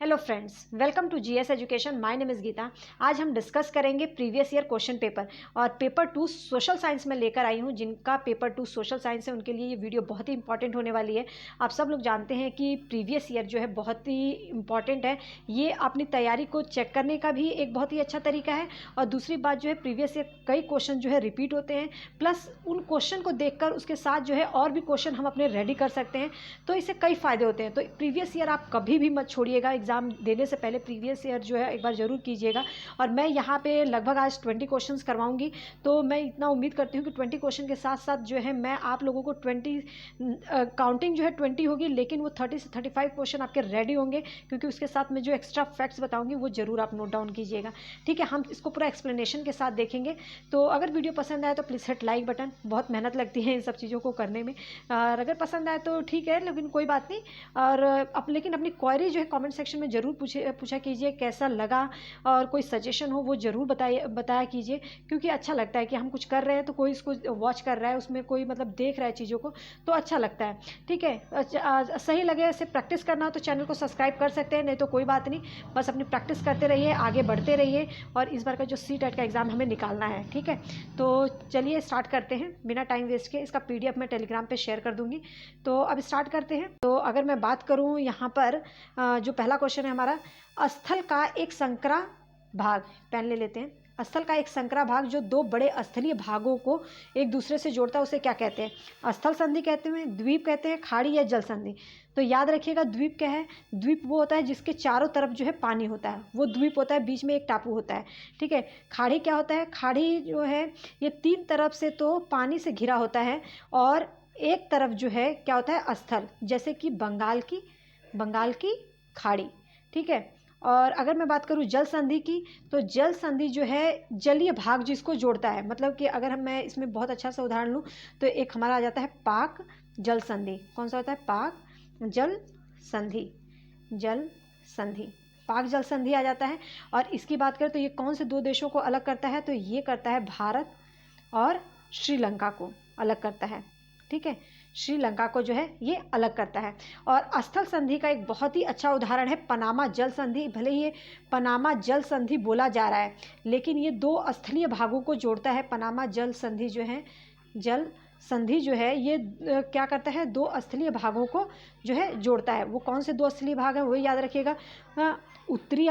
Hello friends, welcome to GS education. My name is Geeta. आज हम discuss करेंगे previous year question paper और paper 2 social science में लेकर आई हूँ। जिनका पेपर 2 सोशल साइंस है उनके लिए ये वीडियो बहुत ही इंपॉर्टेंट होने वाली है। आप सब लोग जानते हैं कि प्रीवियस ईयर जो है बहुत ही इंपॉर्टेंट है। ये अपनी तैयारी को चेक करने का भी एक बहुत ही अच्छा तरीका है। और दूसरी बात जो है, प्रीवियस ईयर कई क्वेश्चन जो है रिपीट होते हैं, प्लस उन क्वेश्चन को देखकर उसके साथ जो है और भी क्वेश्चन हम अपने रेडी कर सकते हैं। तो इससे कई फ़ायदे होते हैं। तो प्रीवियस ईयर आप कभी भी मत छोड़िएगा। एग्जाम देने से पहले प्रीवियस ईयर जो है एक बार ज़रूर कीजिएगा। और मैं यहाँ पे लगभग आज 20 क्वेश्चंस करवाऊंगी। तो मैं इतना उम्मीद करती हूँ कि 20 क्वेश्चन के साथ साथ जो है मैं आप लोगों को 20 काउंटिंग जो है 20 होगी, लेकिन वो 30 से 35 क्वेश्चन आपके रेडी होंगे, क्योंकि उसके साथ में जो एक्स्ट्रा फैक्ट्स बताऊँगी वो ज़रूर आप नोट डाउन कीजिएगा। ठीक है, हम इसको पूरा एक्सप्लेनेशन के साथ देखेंगे। तो अगर वीडियो पसंद आए तो प्लीज़ हिट लाइक बटन। बहुत मेहनत लगती है इन सब चीज़ों को करने में, और अगर पसंद आए तो ठीक है, लेकिन कोई बात नहीं। और लेकिन अपनी क्वेरी जो है कमेंट सेक्शन में ज़रूर पूछा कीजिए कैसा लगा, और कोई सजेशन हो वो ज़रूर बताया कीजिए, क्योंकि अच्छा लगता है कि हम कुछ कर रहे हैं तो कोई इसको वॉच कर रहा है, उसमें कोई मतलब देख रहा है चीज़ों को, तो अच्छा लगता है। ठीक है, सही लगे ऐसे प्रैक्टिस करना तो चैनल को सब्सक्राइब कर सकते हैं, नहीं तो कोई बात नहीं, बस अपनी प्रैक्टिस करते रहिए, आगे बढ़ते रहिए। और इस बार का जो CTET का एग्ज़ाम हमें निकालना है। ठीक है, तो चलिए स्टार्ट करते हैं बिना टाइम वेस्ट के। इसका PDF मैं टेलीग्राम पे शेयर कर दूंगी। तो अब स्टार्ट करते हैं। तो अगर मैं बात करूं यहाँ पर, जो पहला क्वेश्चन है हमारा, स्थल का एक संकरा भाग, पेन ले लेते हैं। स्थल का एक संकरा भाग जो दो बड़े स्थलीय भागों को एक दूसरे से जोड़ता है, उसे क्या कहते हैं? स्थल संधि कहते हैं, द्वीप कहते हैं, खाड़ी या जल संधि। तो याद रखिएगा, द्वीप क्या है? द्वीप वो होता है जिसके चारों तरफ जो है पानी होता है, वो द्वीप होता है, बीच में एक टापू होता है। ठीक है, खाड़ी क्या होता है? खाड़ी जो है ये 3 तरफ से तो पानी से घिरा होता है, और एक तरफ जो है क्या होता है? स्थल, जैसे कि बंगाल की खाड़ी। ठीक है, और अगर मैं बात करूं जल संधि की, तो जल संधि जो है जलीय भाग जिसको जोड़ता है। मतलब कि अगर मैं इसमें बहुत अच्छा सा उदाहरण लूं तो एक हमारा आ जाता है पाक जल संधि। कौन सा होता है? पाक जल संधि। पाक जल संधि आ जाता है। और इसकी बात करें तो ये कौन से 2 देशों को अलग करता है? तो ये करता है भारत और श्रीलंका को अलग करता है। ठीक है, श्रीलंका को जो है ये अलग करता है। और स्थल संधि का एक बहुत ही अच्छा उदाहरण है पनामा जल संधि। भले ही ये पनामा जल संधि बोला जा रहा है, लेकिन ये 2 स्थलीय भागों को जोड़ता है। पनामा जल संधि जो है ये क्या करता है? 2 स्थलीय भागों को जो है जोड़ता है। वो कौन से 2 स्थलीय भाग हैं वही याद रखिएगा। उत्तरी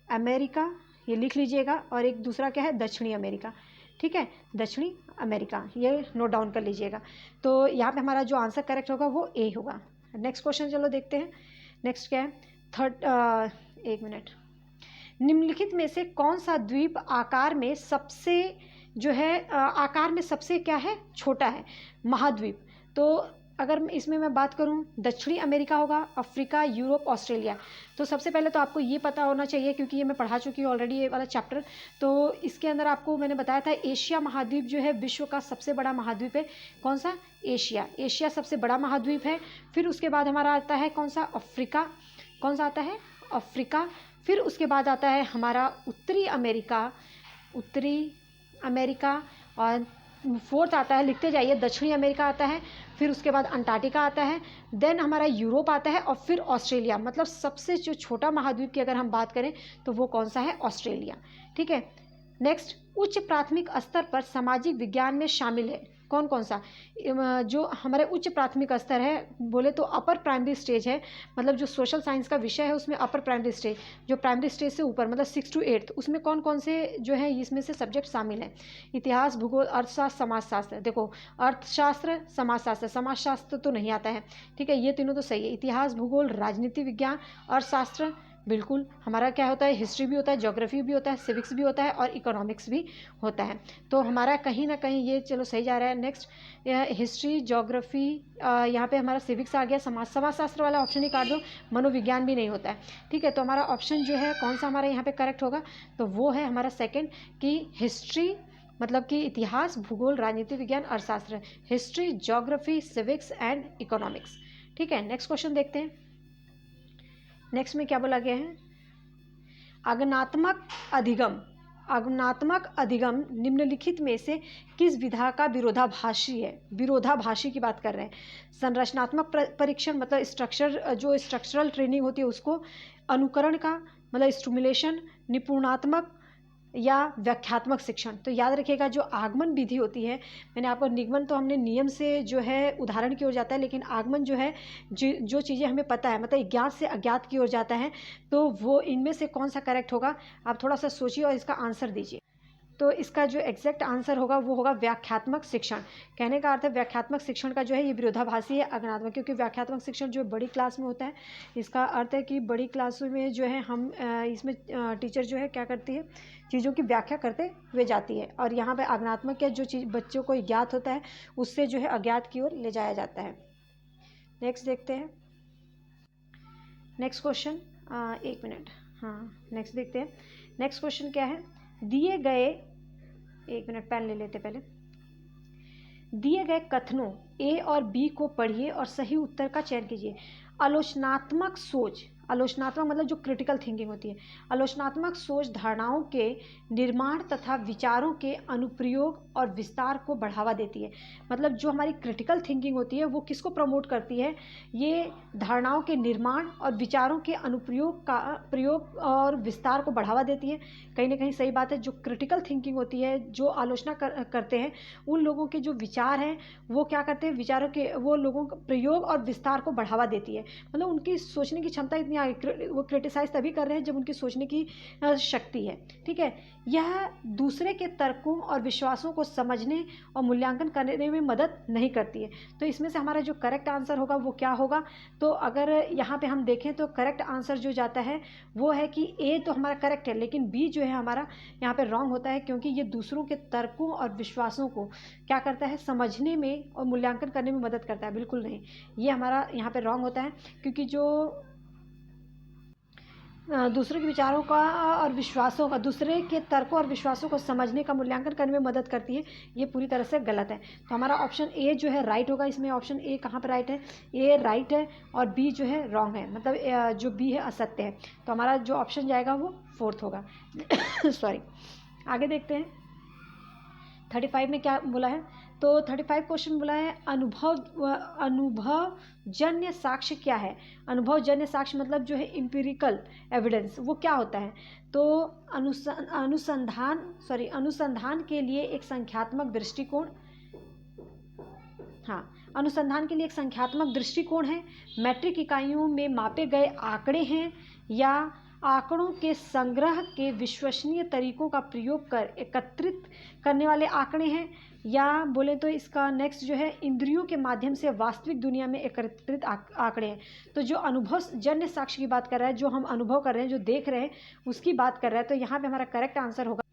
अमेरिका ये लिख लीजिएगा, और एक दूसरा क्या है? दक्षिणी अमेरिका। ठीक है, दक्षिणी अमेरिका, ये नोट डाउन कर लीजिएगा। तो यहाँ पे हमारा जो आंसर करेक्ट होगा वो A होगा। नेक्स्ट क्वेश्चन चलो देखते हैं। नेक्स्ट क्या है? एक मिनट। निम्नलिखित में से कौन सा द्वीप आकार में सबसे क्या है? छोटा है? महाद्वीप। तो अगर इसमें मैं बात करूं, दक्षिणी अमेरिका होगा, अफ्रीका, यूरोप, ऑस्ट्रेलिया। तो सबसे पहले तो आपको ये पता होना चाहिए, क्योंकि ये मैं पढ़ा चुकी हूँ ऑलरेडी ये वाला चैप्टर। तो इसके अंदर आपको मैंने बताया था एशिया महाद्वीप जो है विश्व का सबसे बड़ा महाद्वीप है। कौन सा? एशिया सबसे बड़ा महाद्वीप है। फिर उसके बाद हमारा आता है कौन सा? अफ्रीका। कौन सा आता है? अफ्रीका। फिर उसके बाद आता है हमारा उत्तरी अमेरिका। और 4th आता है, लिखते जाइए, दक्षिणी अमेरिका आता है। फिर उसके बाद अंटार्कटिका आता है, देन हमारा यूरोप आता है, और फिर ऑस्ट्रेलिया। मतलब सबसे जो छोटा महाद्वीप की अगर हम बात करें तो वो कौन सा है? ऑस्ट्रेलिया। ठीक है, नेक्स्ट, उच्च प्राथमिक स्तर पर सामाजिक विज्ञान में शामिल है कौन सा? जो हमारे उच्च प्राथमिक स्तर है, बोले तो अपर प्राइमरी स्टेज है। मतलब जो सोशल साइंस का विषय है उसमें अपर प्राइमरी स्टेज, जो प्राइमरी स्टेज से ऊपर, मतलब 6 to 8, उसमें कौन से जो है इसमें से सब्जेक्ट शामिल हैं? इतिहास, भूगोल, अर्थशास्त्र, समाजशास्त्र। देखो, अर्थशास्त्र, समाजशास्त्र तो नहीं आता है। ठीक है, ये तीनों तो सही है। इतिहास, भूगोल, राजनीति विज्ञान, अर्थशास्त्र, बिल्कुल। हमारा क्या होता है? हिस्ट्री भी होता है, ज्योग्राफी भी होता है, सिविक्स भी होता है, और इकोनॉमिक्स भी होता है। तो हमारा कहीं ना कहीं ये चलो सही जा रहा है। नेक्स्ट, हिस्ट्री, ज्योग्राफी, यहाँ पे हमारा सिविक्स आ गया। समाजशास्त्र वाला ऑप्शन ही काट दो, मनोविज्ञान भी नहीं होता है। ठीक है, तो हमारा ऑप्शन जो है कौन सा हमारा यहाँ पे करेक्ट होगा? तो वो है हमारा सेकेंड, कि हिस्ट्री, मतलब कि इतिहास, भूगोल, राजनीति विज्ञान, अर्थशास्त्र। History, geography, civics and economics. ठीक है, नेक्स्ट क्वेश्चन देखते हैं। नेक्स्ट में क्या बोला गया है? आगमनात्मक अधिगम आगमनात्मक अधिगम निम्नलिखित में से किस विधा का विरोधाभासी है? विरोधाभासी की बात कर रहे हैं। संरचनात्मक परीक्षण मतलब स्ट्रक्चर, जो स्ट्रक्चरल ट्रेनिंग होती है उसको, अनुकरण का मतलब स्टिमुलेशन, निपुणात्मक या व्याख्यात्मक शिक्षण। तो याद रखिएगा जो आगमन विधि होती है, मैंने आपको निगमन तो हमने नियम से जो है उदाहरण की ओर जाता है, लेकिन आगमन जो है जो चीज़ें हमें पता है मतलब ज्ञात से अज्ञात की ओर जाता है, तो वो इनमें से कौन सा करेक्ट होगा? आप थोड़ा सा सोचिए और इसका आंसर दीजिए। तो इसका जो एग्जैक्ट आंसर होगा वो होगा व्याख्यात्मक शिक्षण। कहने का अर्थ है व्याख्यात्मक शिक्षण का जो है ये विरोधाभासी है आगमनात्मक, क्योंकि व्याख्यात्मक शिक्षण जो बड़ी क्लास में होता है, इसका अर्थ है कि बड़ी क्लासों में जो है हम इसमें टीचर जो है क्या करती है, चीज़ों की व्याख्या करते हुए जाती है, और यहाँ पर आगमनात्मक क्या जो चीज़ बच्चों को ज्ञात होता है उससे जो है अज्ञात की ओर ले जाया जाता है। नेक्स्ट देखते हैं, नेक्स्ट क्वेश्चन, एक मिनट, हाँ नेक्स्ट देखते हैं। नेक्स्ट क्वेश्चन क्या है? दिए गए, एक मिनट पेन ले लेते पहले। दिए गए कथनों ए और बी को पढ़िए और सही उत्तर का चयन कीजिए। आलोचनात्मक सोच, आलोचनात्मक मतलब जो क्रिटिकल थिंकिंग होती है, आलोचनात्मक सोच धारणाओं के निर्माण तथा विचारों के अनुप्रयोग और विस्तार को बढ़ावा देती है। मतलब जो हमारी क्रिटिकल थिंकिंग होती है वो किसको प्रमोट करती है? ये धारणाओं के निर्माण और विचारों के अनुप्रयोग का प्रयोग और विस्तार को बढ़ावा देती है। कहीं ना कहीं सही बात है। जो क्रिटिकल थिंकिंग होती है, जो आलोचना करते हैं, उन लोगों के जो विचार हैं वो क्या करते हैं, विचारों के वो लोगों का प्रयोग और विस्तार को बढ़ावा देती है। मतलब उनकी सोचने की क्षमता इतनी आगे, वो क्रिटिसाइज तभी कर रहे हैं जब उनकी सोचने की शक्ति है। ठीक है, यह दूसरे के तर्कों और विश्वासों को समझने और मूल्यांकन करने में मदद नहीं करती है। तो इसमें से हमारा जो करेक्ट आंसर होगा वो क्या होगा? तो अगर यहाँ पे हम देखें तो करेक्ट आंसर जो जाता है वो है कि ए तो हमारा करेक्ट है, लेकिन बी जो है हमारा यहाँ पे रॉन्ग होता है, क्योंकि ये दूसरों के तर्कों और विश्वासों को क्या करता है, समझने में और मूल्यांकन करने में मदद करता है। बिल्कुल नहीं, ये हमारा यहाँ पे रॉन्ग होता है, क्योंकि जो दूसरे के विचारों का और विश्वासों का, दूसरे के तर्कों और विश्वासों को समझने का मूल्यांकन करने में मदद करती है, ये पूरी तरह से गलत है। तो हमारा ऑप्शन ए जो है राइट होगा। इसमें ऑप्शन ए कहाँ पर राइट है? ए राइट है और बी जो है रॉन्ग है, मतलब जो बी है असत्य है। तो हमारा जो ऑप्शन जाएगा वो फोर्थ होगा। सॉरी, आगे देखते हैं 35 में क्या बोला है। तो 35 क्वेश्चन बोला है अनुभवजन्य साक्ष्य क्या है? अनुभवजन्य साक्ष्य मतलब जो है इम्पिरिकल एविडेंस, वो क्या होता है? तो अनुसंधान के लिए एक संख्यात्मक दृष्टिकोण, हाँ अनुसंधान के लिए एक संख्यात्मक दृष्टिकोण है, मैट्रिक इकाइयों में मापे गए आंकड़े हैं, या आंकड़ों के संग्रह के विश्वसनीय तरीकों का प्रयोग कर एकत्रित करने वाले आंकड़े हैं, या बोले तो इसका नेक्स्ट जो है इंद्रियों के माध्यम से वास्तविक दुनिया में एकत्रित आंकड़े हैं। तो जो अनुभवजन्य साक्ष्य की बात कर रहा है, जो हम अनुभव कर रहे हैं, जो देख रहे हैं, उसकी बात कर रहा है। तो यहाँ पे हमारा करेक्ट आंसर होगा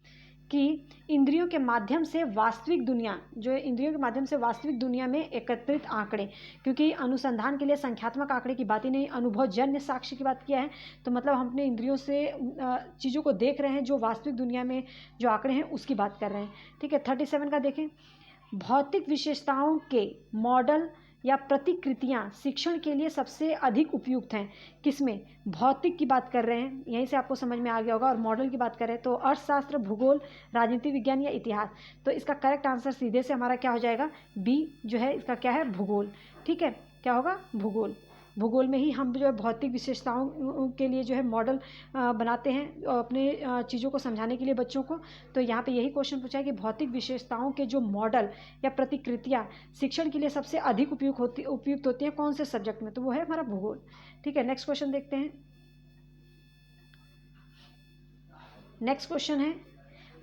कि इंद्रियों के माध्यम से वास्तविक दुनिया, जो इंद्रियों के माध्यम से वास्तविक दुनिया में एकत्रित आंकड़े, क्योंकि अनुसंधान के लिए संख्यात्मक आंकड़े की बात ही नहीं, अनुभवजन्य साक्ष्य की बात किया है। तो मतलब हम अपने इंद्रियों से चीज़ों को देख रहे हैं, जो वास्तविक दुनिया में जो आंकड़े हैं उसकी बात कर रहे हैं। ठीक है, 37 का देखें। भौतिक विशेषताओं के मॉडल या प्रतिकृतियां शिक्षण के लिए सबसे अधिक उपयुक्त हैं। किसमें? भौतिक की बात कर रहे हैं, यहीं से आपको समझ में आ गया होगा। और मॉडल की बात कर रहे हैं तो अर्थशास्त्र, भूगोल, राजनीति विज्ञान या इतिहास। तो इसका करेक्ट आंसर सीधे से हमारा क्या हो जाएगा? बी जो है इसका क्या है? भूगोल। ठीक है, क्या होगा? भूगोल। भूगोल में ही हम जो है भौतिक विशेषताओं के लिए जो है मॉडल बनाते हैं अपने चीज़ों को समझाने के लिए बच्चों को। तो यहाँ पे यही क्वेश्चन पूछा है कि भौतिक विशेषताओं के जो मॉडल या प्रतिकृतियाँ शिक्षण के लिए सबसे अधिक उपयुक्त होती हैं कौन से सब्जेक्ट में? तो वो है हमारा भूगोल। ठीक है, नेक्स्ट क्वेश्चन देखते हैं। नेक्स्ट क्वेश्चन है,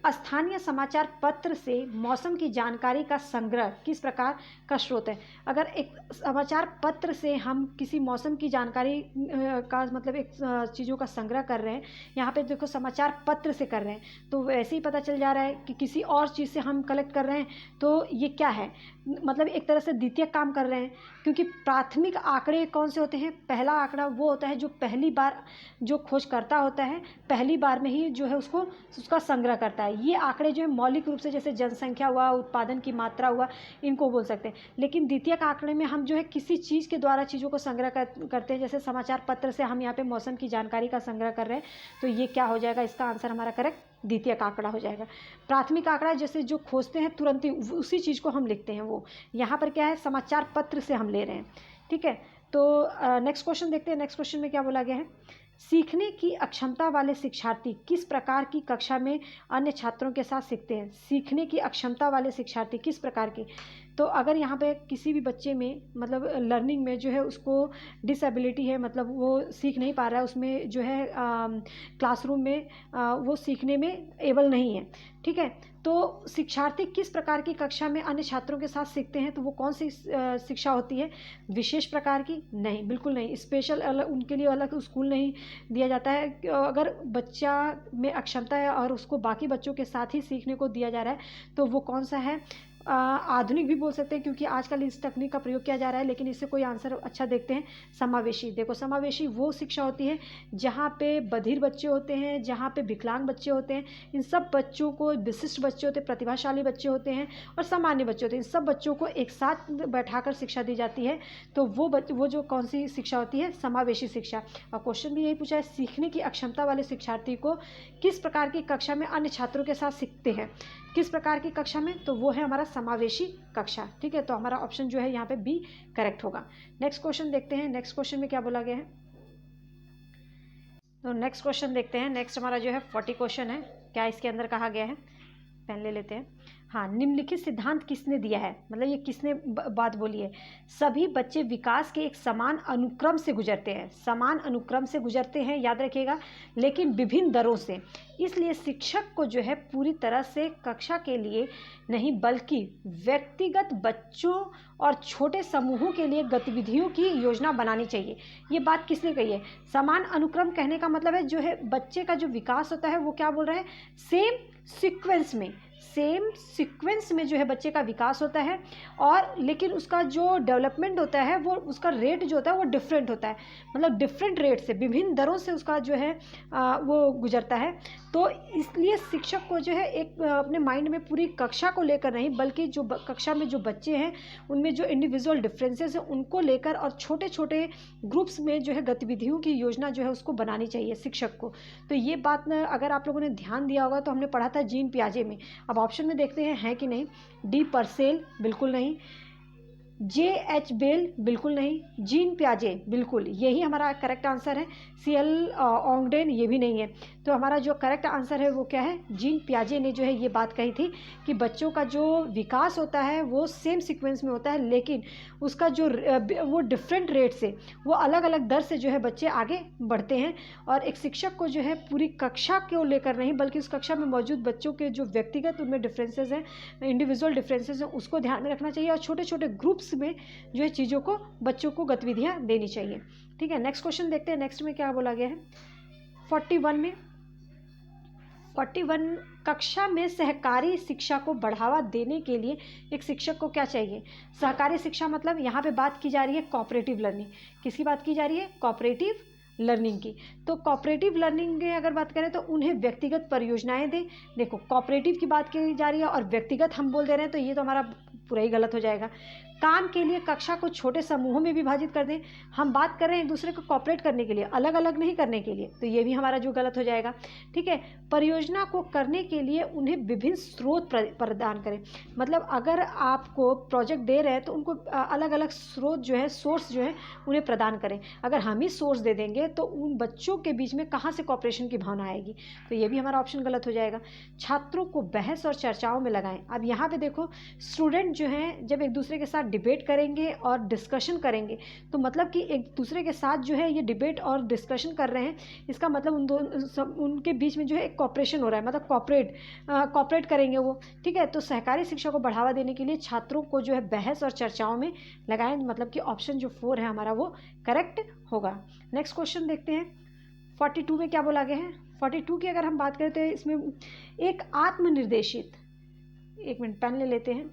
स्थानीय समाचार पत्र से मौसम की जानकारी का संग्रह किस प्रकार का स्रोत है? अगर एक समाचार पत्र से हम किसी मौसम की जानकारी का मतलब एक चीज़ों का संग्रह कर रहे हैं, यहाँ पे देखो समाचार पत्र से कर रहे हैं, तो वैसे ही पता चल जा रहा है कि किसी और चीज़ से हम कलेक्ट कर रहे हैं। तो ये क्या है? मतलब एक तरह से द्वितीय काम कर रहे हैं, क्योंकि प्राथमिक आंकड़े कौन से होते हैं? पहला आंकड़ा वो होता है जो पहली बार जो खोजकर्ता होता है पहली बार में ही जो है उसका संग्रह करता है। ये आंकड़े जो है मौलिक रूप से जैसे जनसंख्या हुआ, उत्पादन की मात्रा हुआ, इनको बोल सकते हैं। लेकिन द्वितीयक आंकड़े में हम जो है किसी चीज़ के द्वारा चीज़ों को संग्रह करते हैं। जैसे समाचार पत्र से हम यहाँ पे मौसम की जानकारी का संग्रह कर रहे हैं, तो ये क्या हो जाएगा? इसका आंसर हमारा करेक्ट द्वितीयक आंकड़ा हो जाएगा। प्राथमिक आंकड़ा जैसे जो खोजते हैं तुरंत ही उसी चीज़ को हम लिखते हैं, वो यहाँ पर क्या है, समाचार पत्र से हम ले रहे हैं। ठीक है, तो नेक्स्ट क्वेश्चन देखते हैं। नेक्स्ट क्वेश्चन में क्या बोला गया है, सीखने की अक्षमता वाले शिक्षार्थी किस प्रकार की कक्षा में अन्य छात्रों के साथ सीखते हैं। सीखने की अक्षमता वाले शिक्षार्थी किस प्रकार की, तो अगर यहाँ पे किसी भी बच्चे में मतलब लर्निंग में जो है उसको डिसेबिलिटी है, मतलब वो सीख नहीं पा रहा है, उसमें जो है क्लासरूम में वो सीखने में एबल नहीं है। ठीक है, तो शिक्षार्थी किस प्रकार की कक्षा में अन्य छात्रों के साथ सीखते हैं, तो वो कौन सी शिक्षा होती है, विशेष प्रकार की, नहीं बिल्कुल नहीं, स्पेशल अलग उनके लिए अलग स्कूल नहीं दिया जाता है। अगर बच्चा में अक्षमता है और उसको बाकी बच्चों के साथ ही सीखने को दिया जा रहा है तो वो कौन सा है, आधुनिक भी बोल सकते हैं क्योंकि आजकल इस तकनीक का प्रयोग किया जा रहा है, लेकिन इससे कोई आंसर अच्छा देखते हैं, समावेशी। देखो समावेशी वो शिक्षा होती है जहाँ पे बधिर बच्चे होते हैं, जहाँ पे विकलांग बच्चे होते हैं, इन सब बच्चों को, विशिष्ट बच्चे होते हैं, प्रतिभाशाली बच्चे होते हैं और सामान्य बच्चे होते हैं, इन सब बच्चों को एक साथ बैठाकर शिक्षा दी जाती है। तो वो जो कौन सी शिक्षा होती है, समावेशी शिक्षा। और क्वेश्चन भी यही पूछा है, सीखने की अक्षमता वाले शिक्षार्थी को किस प्रकार की कक्षा में अन्य छात्रों के साथ सीखते हैं, किस प्रकार की कक्षा में, तो वो है हमारा समावेशी कक्षा। ठीक है, तो हमारा ऑप्शन जो है यहाँ पे बी करेक्ट होगा। नेक्स्ट क्वेश्चन देखते हैं। नेक्स्ट क्वेश्चन में क्या बोला गया है, तो नेक्स्ट क्वेश्चन देखते हैं। नेक्स्ट हमारा जो है 40 क्वेश्चन है। क्या इसके अंदर कहा गया है, पेन ले लेते हैं। हाँ, निम्नलिखित सिद्धांत किसने दिया है, मतलब ये किसने बात बोली है, सभी बच्चे विकास के एक समान अनुक्रम से गुजरते हैं, समान अनुक्रम से गुजरते हैं, याद रखिएगा, लेकिन विभिन्न दरों से। इसलिए शिक्षक को जो है पूरी तरह से कक्षा के लिए नहीं बल्कि व्यक्तिगत बच्चों और छोटे समूहों के लिए गतिविधियों की योजना बनानी चाहिए। ये बात किसने कही है, समान अनुक्रम कहने का मतलब है जो है बच्चे का जो विकास होता है वो क्या बोल रहा है, सेम सीक्वेंस में, सेम सीक्वेंस में जो है बच्चे का विकास होता है, और लेकिन उसका जो डेवलपमेंट होता है वो उसका रेट जो होता है वो डिफरेंट होता है, मतलब डिफरेंट रेट से, विभिन्न दरों से उसका जो है वो गुजरता है। तो इसलिए शिक्षक को जो है एक अपने माइंड में पूरी कक्षा को लेकर नहीं बल्कि जो कक्षा में जो बच्चे हैं उनमें जो इंडिविजुअल डिफरेंसेस हैं उनको लेकर और छोटे छोटे ग्रुप्स में जो है गतिविधियों की योजना जो है उसको बनानी चाहिए शिक्षक को। तो ये बात अगर आप लोगों ने ध्यान दिया होगा तो हमने पढ़ा था जीन पियाजे में। अब ऑप्शन में देखते हैं है कि नहीं, डी पर्सेल बिल्कुल नहीं, जे एच बेल बिल्कुल नहीं, जीन पियाजे बिल्कुल, यही हमारा करेक्ट आंसर है। सी एल ऑन्गडेन ये भी नहीं है। तो हमारा जो करेक्ट आंसर है वो क्या है, जीन पियाजे ने जो है ये बात कही थी कि बच्चों का जो विकास होता है वो सेम सीक्वेंस में होता है, लेकिन उसका जो वो डिफरेंट रेट से, वो अलग अलग दर से जो है बच्चे आगे बढ़ते हैं। और एक शिक्षक को जो है पूरी कक्षा को लेकर नहीं बल्कि उस कक्षा में मौजूद बच्चों के जो व्यक्तिगत उनमें डिफरेंसेस हैं, इंडिविजुअल डिफरेंसेस हैं, उसको ध्यान में रखना चाहिए और छोटे छोटे ग्रुप्स में जो है चीज़ों को, बच्चों को गतिविधियाँ देनी चाहिए। ठीक है, नेक्स्ट क्वेश्चन देखते हैं। नेक्स्ट में क्या बोला गया है 41 में, 41 कक्षा में सहकारी शिक्षा को बढ़ावा देने के लिए एक शिक्षक को क्या चाहिए। सहकारी शिक्षा मतलब यहाँ पे बात की जा रही है कोऑपरेटिव लर्निंग। किसकी बात की जा रही है, कोऑपरेटिव लर्निंग की। तो कोऑपरेटिव लर्निंग की अगर बात करें तो उन्हें व्यक्तिगत परियोजनाएं दें। देखो कोऑपरेटिव की बात की जा रही है और व्यक्तिगत हम बोल दे रहे हैं, तो ये तो हमारा पूरा ही गलत हो जाएगा। काम के लिए कक्षा को छोटे समूहों में विभाजित कर दें। हम बात कर रहे हैं एक दूसरे को कोऑपरेट करने के लिए, अलग अलग नहीं करने के लिए, तो ये भी हमारा जो गलत हो जाएगा। ठीक है, परियोजना को करने के लिए उन्हें विभिन्न स्रोत प्रदान करें। मतलब अगर आपको प्रोजेक्ट दे रहे हैं तो उनको अलग अलग स्रोत जो है, सोर्स जो है उन्हें प्रदान करें। अगर हम ही सोर्स दे देंगे तो उन बच्चों के बीच में कहाँ से कोऑपरेशन की भावना आएगी, तो ये भी हमारा ऑप्शन गलत हो जाएगा। छात्रों को बहस और चर्चाओं में लगाएं। अब यहाँ पे देखो स्टूडेंट जो हैं जब एक दूसरे के साथ डिबेट करेंगे और डिस्कशन करेंगे, तो मतलब कि एक दूसरे के साथ जो है ये डिबेट और डिस्कशन कर रहे हैं, इसका मतलब उनके बीच में जो है एक कॉपरेशन हो रहा है, मतलब कॉपरेट करेंगे वो। ठीक है, तो सहकारी शिक्षा को बढ़ावा देने के लिए छात्रों को जो है बहस और चर्चाओं में लगाएं, मतलब कि ऑप्शन जो 4 है हमारा वो करेक्ट होगा। नेक्स्ट क्वेश्चन देखते हैं 42 में क्या बोला गया है। 42 की अगर हम बात करें तो इसमें एक आत्मनिर्देशित, एक मिनट पेन ले लेते हैं।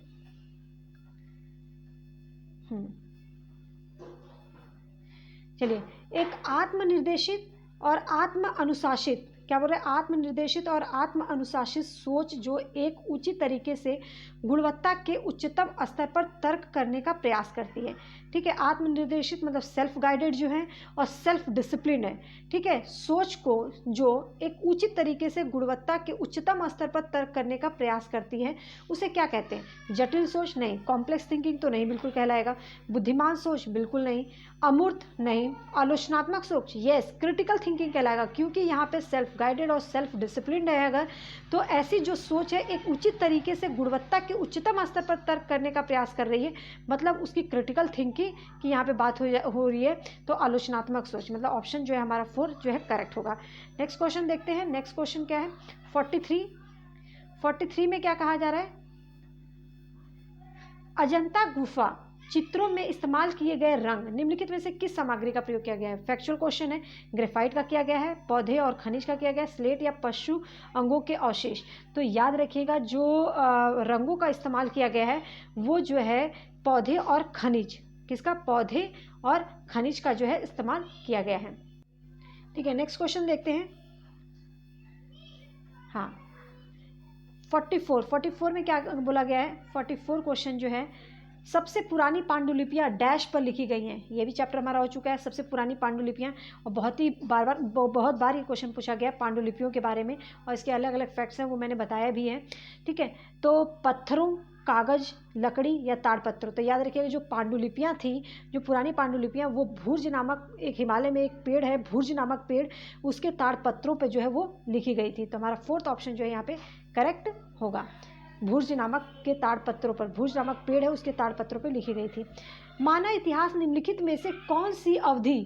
चलिए, एक आत्मनिर्देशित और आत्म अनुशासित क्या बोल रहे हैं, आत्मनिर्देशित और आत्म अनुशासित सोच जो एक उचित तरीके से गुणवत्ता के उच्चतम स्तर पर तर्क करने का प्रयास करती है। ठीक है, आत्मनिर्देशित मतलब सेल्फ गाइडेड जो है और सेल्फ डिसिप्लिन है। ठीक है, सोच को जो एक उचित तरीके से गुणवत्ता के उच्चतम स्तर पर तर्क करने का प्रयास करती है उसे क्या कहते हैं, जटिल सोच नहीं, कॉम्प्लेक्स थिंकिंग तो नहीं बिल्कुल कहलाएगा, बुद्धिमान सोच बिल्कुल नहीं, अमूर्त नहीं, आलोचनात्मक सोच यस, क्रिटिकल थिंकिंग कहलाएगा क्योंकि यहाँ पे सेल्फ गाइडेड और सेल्फ डिसिप्लिन है अगर, तो ऐसी जो सोच है एक उचित तरीके से गुणवत्ता के उच्चतम स्तर पर तर्क करने का प्रयास कर रही है, मतलब उसकी क्रिटिकल थिंकिंग की यहाँ पे बात हो रही है, तो आलोचनात्मक सोच, मतलब ऑप्शन जो है हमारा 4 जो है करेक्ट होगा। नेक्स्ट क्वेश्चन देखते हैं। नेक्स्ट क्वेश्चन क्या है, 43 में क्या कहा जा रहा है, अजंता गुफा चित्रों में इस्तेमाल किए गए रंग निम्नलिखित में से किस सामग्री का प्रयोग किया गया है। फैक्चुअल क्वेश्चन है, ग्रेफाइट का किया गया है, पौधे और खनिज का किया गया है, स्लेट या पशु अंगों के अवशेष। तो याद रखिएगा जो रंगों का इस्तेमाल किया गया है वो जो है पौधे और खनिज, किसका, पौधे और खनिज का जो है इस्तेमाल किया गया है। ठीक है, नेक्स्ट क्वेश्चन देखते हैं। हाँ 44 में क्या बोला गया है, 44 क्वेश्चन जो है, सबसे पुरानी पांडुलिपियाँ डैश पर लिखी गई हैं। ये भी चैप्टर हमारा हो चुका है, सबसे पुरानी पांडुलिपियाँ, और बहुत बार ये क्वेश्चन पूछा गया पांडुलिपियों के बारे में, और इसके अलग अलग फैक्ट्स हैं वो मैंने बताया भी है। ठीक है, तो पत्थरों, कागज़, लकड़ी या ताड़पत्रों। तो याद रखिएगा जो पांडुलिपियाँ थी, जो पुरानी पांडुलिपियाँ, वो भूर्ज नामक एक हिमालय में एक पेड़ है भूर्ज नामक पेड़, उसके ताड़पत्रों पे जो है वो लिखी गई थी। तो हमारा 4th ऑप्शन जो है यहाँ पे करेक्ट होगा, भूर्ज नामक के ताड़पत्रों पर, भूर्ज नामक पेड़ है उसके ताड़पत्रों पर लिखी गई थी। मानव इतिहास निम्नलिखित में से कौन सी अवधि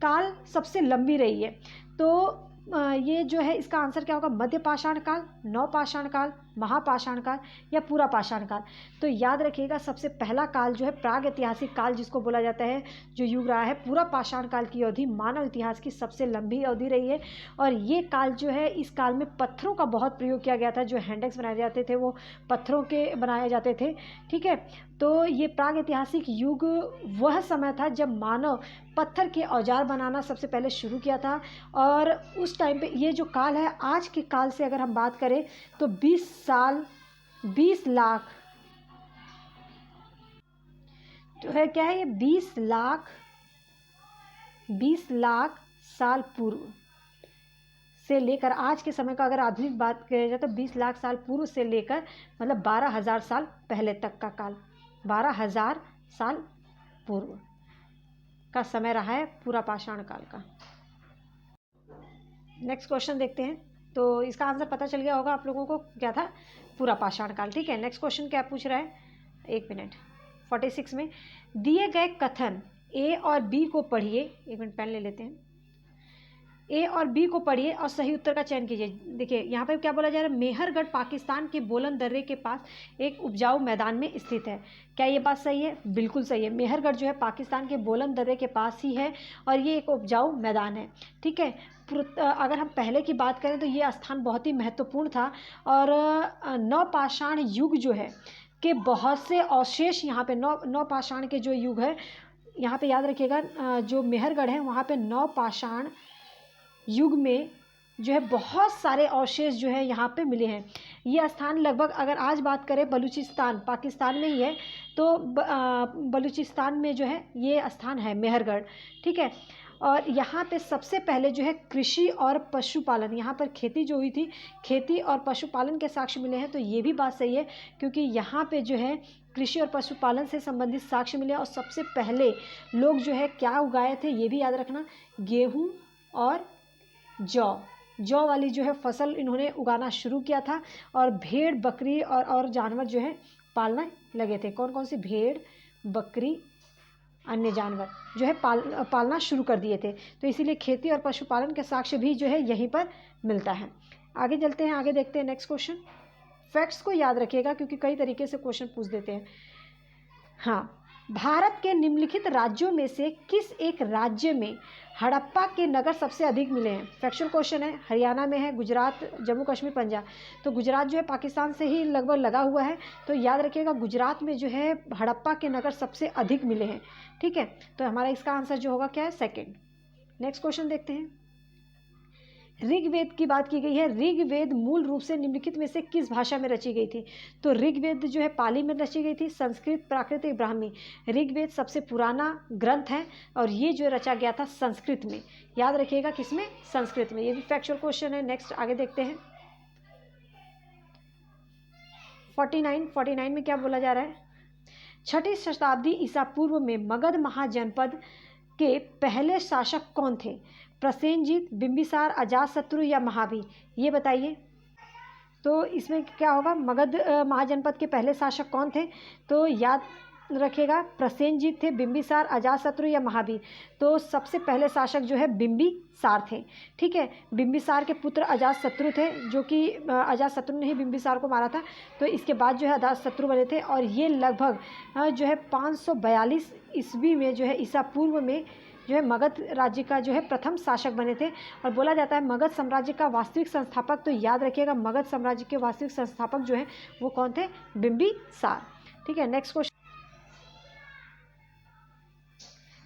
काल सबसे लंबी रही है। तो ये जो है इसका आंसर क्या होगा, मध्य पाषाण काल, नवपाषाण काल, महापाषाण काल या पूरा पाषाण काल। तो याद रखिएगा सबसे पहला काल जो है प्राग ऐतिहासिक काल जिसको बोला जाता है, जो युग रहा है, पूरा पाषाण काल की अवधि मानव इतिहास की सबसे लंबी अवधि रही है। और ये काल जो है, इस काल में पत्थरों का बहुत प्रयोग किया गया था, जो हैंडेक्स बनाए जाते थे वो पत्थरों के बनाए जाते थे। ठीक है, तो ये प्राग ऐतिहासिक युग वह समय था जब मानव पत्थर के औजार बनाना सबसे पहले शुरू किया था। और उस टाइम पे ये जो काल है, आज के काल से अगर हम बात करें तो 20 साल 20 लाख जो है क्या है, ये 20 लाख साल पूर्व से लेकर आज के समय का अगर आधुनिक बात करें जाए तो 20 लाख साल पूर्व से लेकर मतलब 12,000 साल पहले तक का काल, 12,000 साल पूर्व का समय रहा है पूरा पाषाण काल का। नेक्स्ट क्वेश्चन देखते हैं। तो इसका आंसर पता चल गया होगा आप लोगों को, क्या था, पूरा पाषाण काल। ठीक है, नेक्स्ट क्वेश्चन क्या पूछ रहा है, 1 मिनट, 46 में दिए गए कथन ए और बी को पढ़िए। 1 मिनट पेन ले लेते हैं। ए और बी को पढ़िए और सही उत्तर का चयन कीजिए। देखिए यहाँ पे क्या बोला जा रहा है, मेहरगढ़ पाकिस्तान के बोलन दर्रे के पास एक उपजाऊ मैदान में स्थित है। क्या ये बात सही है? बिल्कुल सही है। मेहरगढ़ जो है पाकिस्तान के बोलन दर्रे के पास ही है और ये एक उपजाऊ मैदान है। ठीक है, अगर हम पहले की बात करें तो ये स्थान बहुत ही महत्वपूर्ण था और नवपाषाण युग जो है के बहुत से अवशेष यहाँ पे नवपाषाण के जो युग है, यहाँ पे याद रखिएगा जो मेहरगढ़ है वहाँ पे नवपाषाण युग में जो है बहुत सारे अवशेष जो है यहाँ पे मिले हैं। ये स्थान लगभग अगर आज बात करें बलूचिस्तान पाकिस्तान में ही है, तो बलूचिस्तान में जो है ये स्थान है मेहरगढ़। ठीक है, और यहाँ पे सबसे पहले जो है कृषि और पशुपालन, यहाँ पर खेती जो हुई थी, खेती और पशुपालन के साक्ष्य मिले हैं। तो ये भी बात सही है क्योंकि यहाँ पे जो है कृषि और पशुपालन से संबंधित साक्ष्य मिले और सबसे पहले लोग जो है क्या उगाए थे ये भी याद रखना, गेहूँ और जौ वाली जो है फसल इन्होंने उगाना शुरू किया था और भेड़ बकरी और जानवर जो है पालना लगे थे। कौन कौन से? भेड़ बकरी अन्य जानवर जो है पालना शुरू कर दिए थे। तो इसीलिए खेती और पशुपालन के साक्ष्य भी जो है यहीं पर मिलता है। आगे चलते हैं, आगे देखते हैं नेक्स्ट क्वेश्चन। फैक्ट्स को याद रखिएगा क्योंकि कई तरीके से क्वेश्चन पूछ देते हैं। हाँ, भारत के निम्नलिखित राज्यों में से किस एक राज्य में हड़प्पा के नगर सबसे अधिक मिले हैं? फैक्चुअल क्वेश्चन है। हरियाणा में है, गुजरात, जम्मू कश्मीर, पंजाब। तो गुजरात जो है पाकिस्तान से ही लगभग लगा हुआ है, तो याद रखिएगा गुजरात में जो है हड़प्पा के नगर सबसे अधिक मिले हैं। ठीक है, तो हमारा इसका आंसर जो होगा क्या है? सेकंड। नेक्स्ट क्वेश्चन देखते हैं। ऋग्वेद की बात की गई है। ऋग्वेद मूल रूप से निम्नलिखित में से किस भाषा में रची गई थी? तो ऋग्वेद जो है पाली में रची गई थी, संस्कृत, प्राकृत, ब्राह्मी। ऋग्वेद सबसे पुराना ग्रंथ है और ये जो रचा गया था संस्कृत में। याद रखिएगा किसमें? संस्कृत में। ये भी फैक्चुअल क्वेश्चन है। नेक्स्ट आगे देखते हैं। 49 में क्या बोला जा रहा है? 6ठी शताब्दी ईसा पूर्व में मगध महाजनपद के पहले शासक कौन थे? प्रसेनजीत, बिंबिसार, अजातशत्रु या महाबी? ये बताइए। तो इसमें क्या होगा? मगध महाजनपद के पहले शासक कौन थे? तो याद रखिएगा प्रसेनजीत थे, बिंबिसार, अजातशत्रु या महाबी। तो सबसे पहले शासक जो है बिंबिसार थे। ठीक है, बिंबिसार के पुत्र अजातशत्रु थे, जो कि अजातशत्रु ने ही बिंबिसार को मारा था। तो इसके बाद जो है अजातशत्रु बने थे और ये लगभग जो है 542 ईस्वी में जो है ईसा पूर्व में जो है मगध राज्य का जो है प्रथम शासक बने थे। और बोला जाता है मगध साम्राज्य का वास्तविक संस्थापक, तो याद रखिएगा मगध साम्राज्य के वास्तविक संस्थापक जो है वो कौन थे? बिंबिसार। ठीक है, नेक्स्ट क्वेश्चन।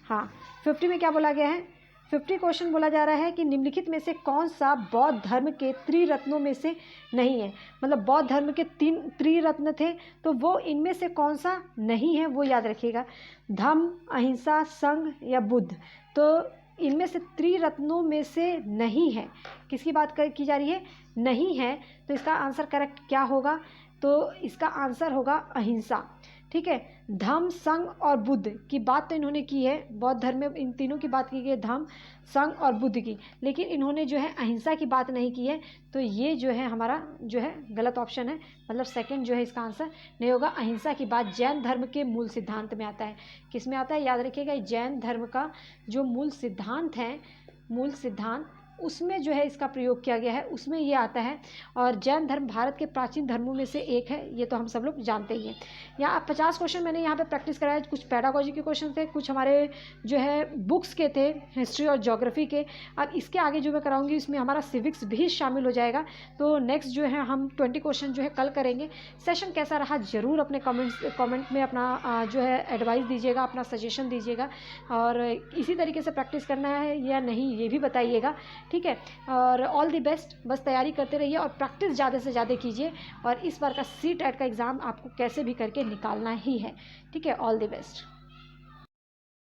हाँ, 50 में क्या बोला गया है? 50 क्वेश्चन बोला जा रहा है कि निम्नलिखित में से कौन सा बौद्ध धर्म के त्रिरत्नों में से नहीं है? मतलब बौद्ध धर्म के 3 त्रिरत्न थे, तो वो इनमें से कौन सा नहीं है वो याद रखिएगा। धम्म, अहिंसा, संघ या बुद्ध। तो इनमें से त्रिरत्नों में से नहीं है। किसकी बात की जा रही है? नहीं है। तो इसका आंसर करेक्ट क्या होगा? तो इसका आंसर होगा अहिंसा। ठीक है, धम्म, संघ और बुद्ध की बात तो इन्होंने की है। बौद्ध धर्म में इन तीनों की बात की गई है, धम्म, संघ और बुद्ध की, लेकिन इन्होंने जो है अहिंसा की बात नहीं की है। तो ये जो है हमारा जो है गलत ऑप्शन है, मतलब सेकंड जो है इसका आंसर नहीं होगा। अहिंसा की बात जैन धर्म के मूल सिद्धांत में आता है। किस में आता है? याद रखिएगा, जैन धर्म का जो मूल सिद्धांत है, मूल सिद्धांत, उसमें जो है इसका प्रयोग किया गया है, उसमें ये आता है। और जैन धर्म भारत के प्राचीन धर्मों में से एक है, ये तो हम सब लोग जानते ही हैं। यहाँ 50 क्वेश्चन मैंने यहाँ पे प्रैक्टिस कराया। कुछ पेडागोजी के क्वेश्चन थे, कुछ हमारे जो है बुक्स के थे, हिस्ट्री और ज्योग्राफी के। अब इसके आगे जो मैं कराऊंगी इसमें हमारा सिविक्स भी शामिल हो जाएगा। तो नेक्स्ट जो है हम 20 क्वेश्चन जो है कल करेंगे। सेशन कैसा रहा ज़रूर अपने कमेंट में अपना जो है एडवाइस दीजिएगा, अपना सजेशन दीजिएगा। और इसी तरीके से प्रैक्टिस करना है या नहीं ये भी बताइएगा। ठीक है, और ऑल दी बेस्ट। बस तैयारी करते रहिए और प्रैक्टिस ज़्यादा से ज़्यादा कीजिए। और इस बार का CTET का एग्ज़ाम आपको कैसे भी करके निकालना ही है। ठीक है, ऑल दी बेस्ट।